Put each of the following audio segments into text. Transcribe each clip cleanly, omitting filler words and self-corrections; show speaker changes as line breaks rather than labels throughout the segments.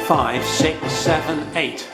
5, 6, 7, 8.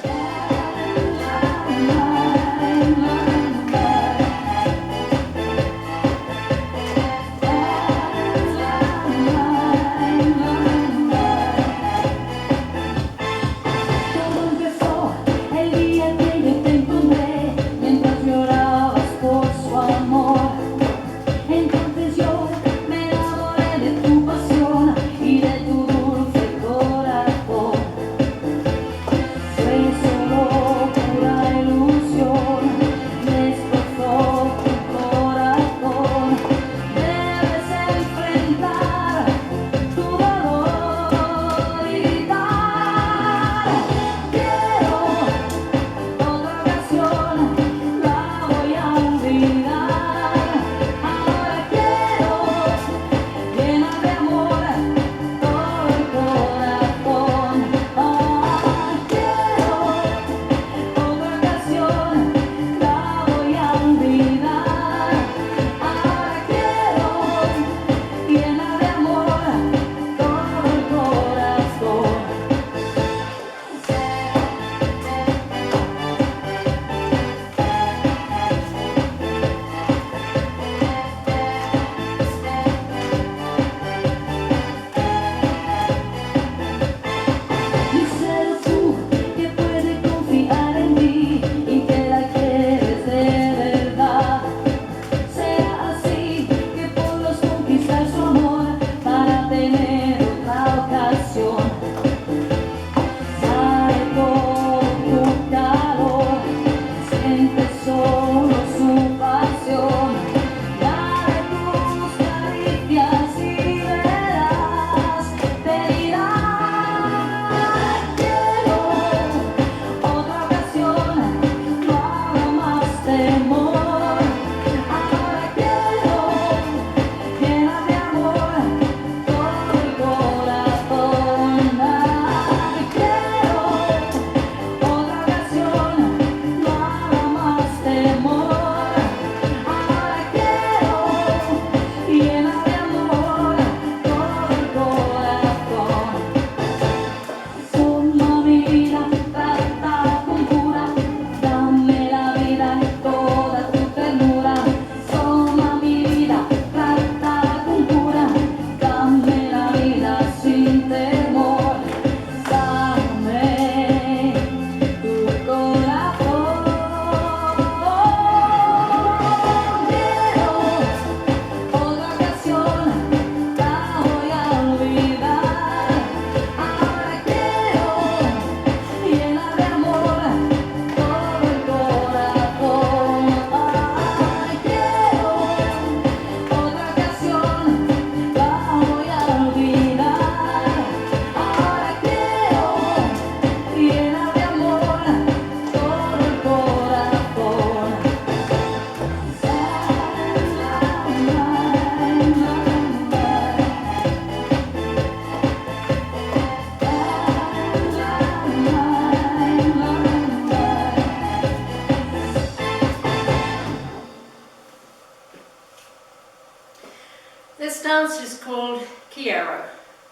This dance is called Quiero,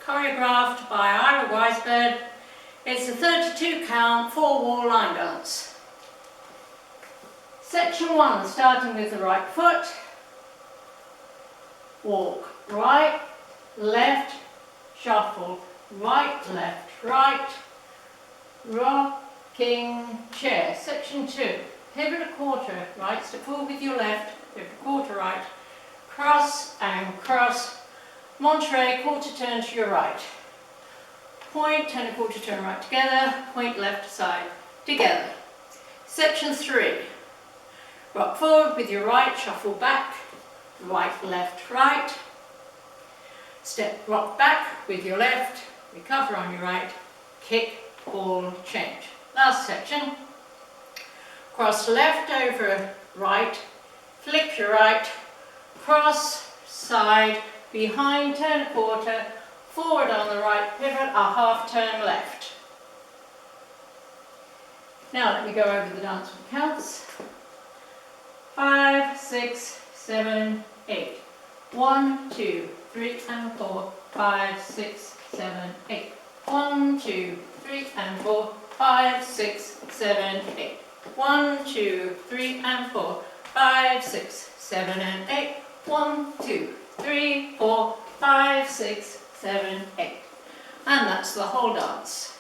choreographed by Ira. It's a 32 count, 4-wall line dance. Section 1, starting with the right foot. Walk right, left, shuffle, right, left, right, rocking chair. Section 2, pivot a quarter right, step forward with your left, pivot a quarter right, cross and cross, Monterey, quarter turn to your right. Point, turn a quarter turn right together, point left side together. Section 3, rock forward with your right, shuffle back, right, left, right. Step, rock back with your left, recover on your right, kick, ball, change. Last section, cross left over right, flip your right, cross, side, behind, turn a quarter, forward on the right, pivot, a half turn left. Now let me go over the dance with counts. 5, 6, 7, 8. 1, 2, 3 and 4, 5, 6, 7, 8. 1, 2, 3 and 4, 5, 6, 7, 8. 1, 2, 3 and 4, 5, 6, 7 and 8. 1, 2, 3, 4, 5, 6, 7, 8. And that's the whole dance.